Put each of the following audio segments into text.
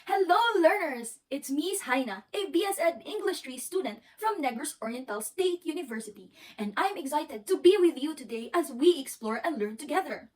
Hello, learners! It's Miss Haina, a BS Ed English 3 student from Negros Oriental State University, and I'm excited to be with you today as we explore and learn together.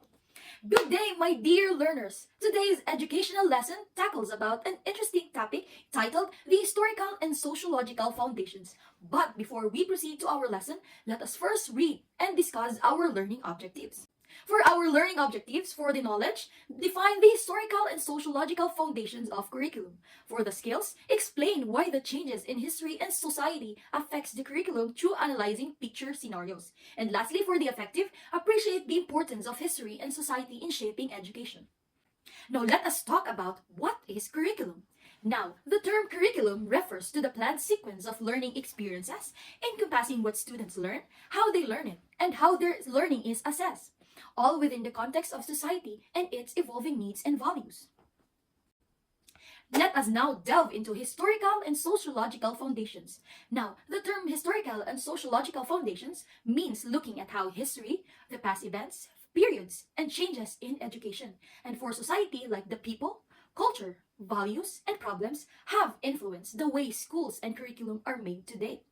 Good day, my dear learners! Today's educational lesson tackles about an interesting topic titled The Historical and Sociological Foundations. But before we proceed to our lesson, let us first read and discuss our learning objectives. For our learning objectives for the knowledge, define the historical and sociological foundations of curriculum. For the skills, explain why the changes in history and society affects the curriculum through analyzing picture scenarios. And lastly, for the affective, appreciate the importance of history and society in shaping education. Now let us talk about what is curriculum. Now, the term curriculum refers to the planned sequence of learning experiences encompassing what students learn, how they learn it, and how their learning is assessed, all within the context of society and its evolving needs and values. Let us now delve into historical and sociological foundations. Now, the term historical and sociological foundations means looking at how history, the past events, periods, and changes in education, and for society like the people, culture, values, and problems have influenced the way schools and curriculum are made today.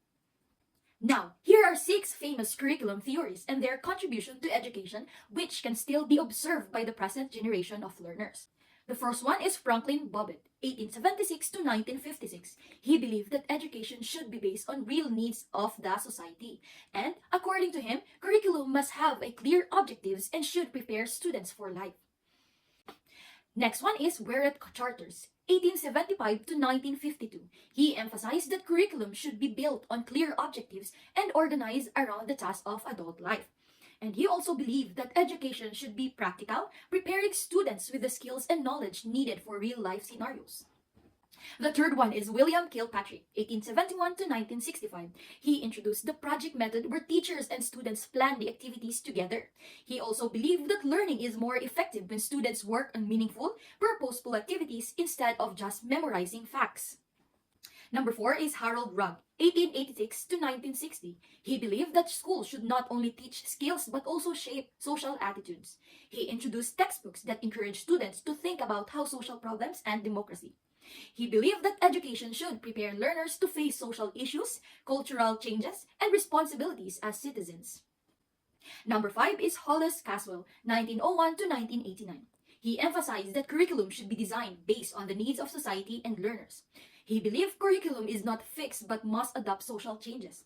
Now, here are 6 famous curriculum theories and their contribution to education, which can still be observed by the present generation of learners. The first one is Franklin Bobbitt, 1876 to 1956. He believed that education should be based on real needs of the society. And, according to him, curriculum must have a clear objectives and should prepare students for life. Next one is Wherret Charters, 1875 to 1952. He emphasized that curriculum should be built on clear objectives and organized around the task of adult life. And he also believed that education should be practical, preparing students with the skills and knowledge needed for real-life scenarios. The third one is William Kilpatrick, 1871 to 1965. He introduced the project method where teachers and students plan the activities together. He also believed that learning is more effective when students work on meaningful, purposeful activities instead of just memorizing facts. Number 4 is Harold Rugg, 1886 to 1960. He believed that schools should not only teach skills but also shape social attitudes. He introduced textbooks that encourage students to think about how social problems and democracy. He believed that education should prepare learners to face social issues, cultural changes, and responsibilities as citizens. Number 5 is Hollis Caswell, 1901 to 1989. He emphasized that curriculum should be designed based on the needs of society and learners. He believed curriculum is not fixed but must adapt social changes.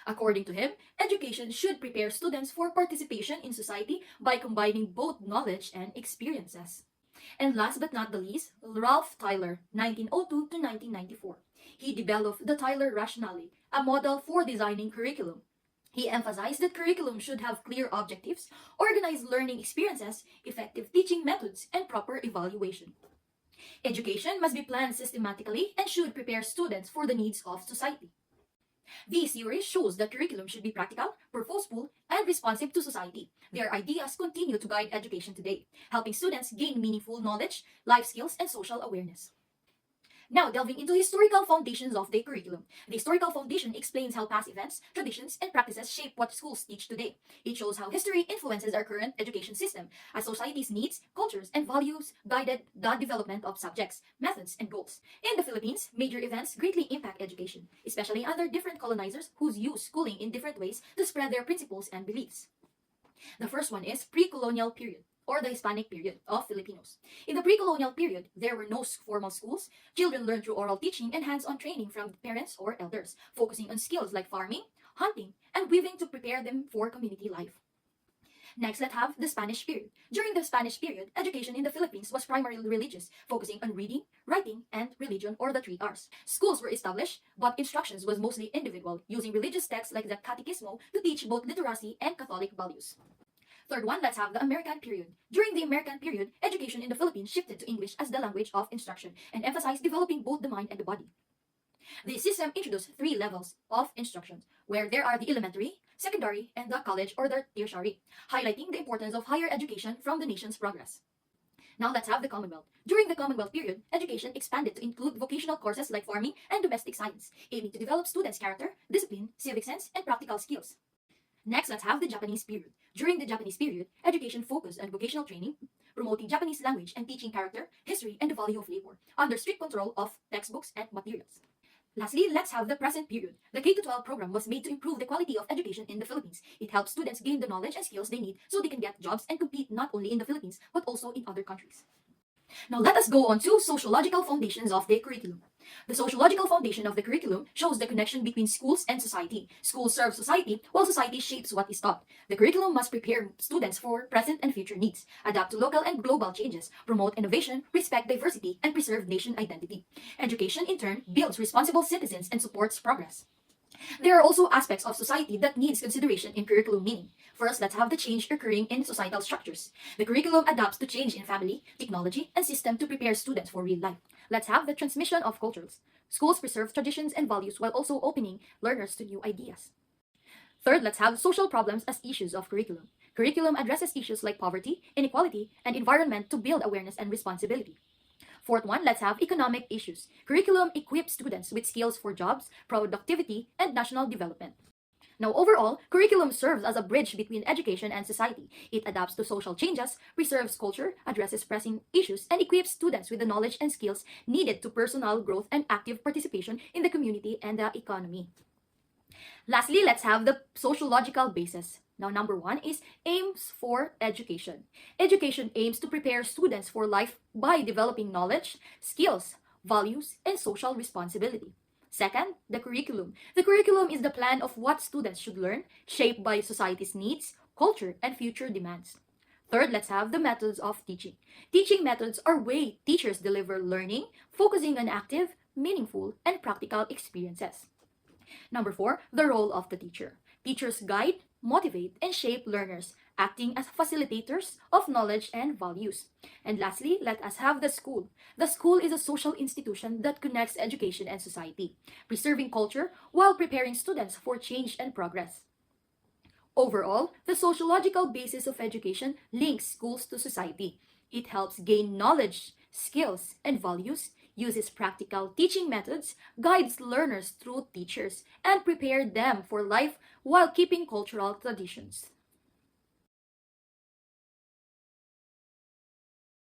According to him, education should prepare students for participation in society by combining both knowledge and experiences. And last but not the least, Ralph Tyler, 1902 to 1994. He developed the Tyler Rationale, a model for designing curriculum. He emphasized that curriculum should have clear objectives, organized learning experiences, effective teaching methods, and proper evaluation. Education must be planned systematically and should prepare students for the needs of society. This theory shows that curriculum should be practical, purposeful, and responsive to society. Their ideas continue to guide education today, helping students gain meaningful knowledge, life skills, and social awareness. Now, delving into historical foundations of the curriculum. The historical foundation explains how past events, traditions, and practices shape what schools teach today. It shows how history influences our current education system, as society's needs, cultures, and values guided the development of subjects, methods, and goals. In the Philippines, major events greatly impact education, especially under different colonizers who use schooling in different ways to spread their principles and beliefs. The first one is pre-colonial period, or the Hispanic period of Filipinos. In the pre-colonial period, there were no formal schools. Children learned through oral teaching and hands-on training from parents or elders, focusing on skills like farming, hunting, and weaving to prepare them for community life. Next, let's have the Spanish period. During the Spanish period, education in the Philippines was primarily religious, focusing on reading, writing, and religion, or the 3 R's. Schools were established, but instructions was mostly individual, using religious texts like the Catechismo to teach both literacy and Catholic values. Third one, let's have the American period. During the American period, education in the Philippines shifted to English as the language of instruction and emphasized developing both the mind and the body. The system introduced 3 levels of instruction, where there are the elementary, secondary, and the college or the tertiary, highlighting the importance of higher education from the nation's progress. Now let's have the Commonwealth. During the Commonwealth period, education expanded to include vocational courses like farming and domestic science, aiming to develop students' character, discipline, civic sense, and practical skills. Next, let's have the Japanese period. During the Japanese period, education focused on vocational training, promoting Japanese language and teaching character, history, and the value of labor, under strict control of textbooks and materials. Lastly, let's have the present period. The K-12 program was made to improve the quality of education in the Philippines. It helps students gain the knowledge and skills they need so they can get jobs and compete not only in the Philippines but also in other countries. Now let us go on to sociological foundations of the curriculum. The sociological foundation of the curriculum shows the connection between schools and society. Schools serve society, while society shapes what is taught. The curriculum must prepare students for present and future needs, adapt to local and global changes, promote innovation, respect diversity, and preserve nation identity. Education, in turn, builds responsible citizens and supports progress. There are also aspects of society that needs consideration in curriculum meaning. First, let's have the change occurring in societal structures. The curriculum adapts to change in family, technology, and system to prepare students for real life. Let's have the transmission of cultures. Schools preserve traditions and values while also opening learners to new ideas. Third, let's have social problems as issues of curriculum. Curriculum addresses issues like poverty, inequality, and environment to build awareness and responsibility. Fourth one, let's have economic issues. Curriculum equips students with skills for jobs, productivity, and national development. Now, overall, curriculum serves as a bridge between education and society. It adapts to social changes, preserves culture, addresses pressing issues, and equips students with the knowledge and skills needed to personal growth and active participation in the community and the economy. Lastly, let's have the sociological basis. Now, number one is aims for education. Education aims to prepare students for life by developing knowledge, skills, values, and social responsibility. Second, the curriculum. The curriculum is the plan of what students should learn, shaped by society's needs, culture, and future demands. Third, let's have the methods of teaching. Teaching methods are ways teachers deliver learning, focusing on active, meaningful, and practical experiences. Number four, the role of the teacher. Teachers guide, motivate, and shape learners, acting as facilitators of knowledge and values. And lastly, let us have the school. The school is a social institution that connects education and society, preserving culture while preparing students for change and progress. Overall, the sociological basis of education links schools to society. It helps gain knowledge, skills, and values, uses practical teaching methods, guides learners through teachers, and prepare them for life while keeping cultural traditions.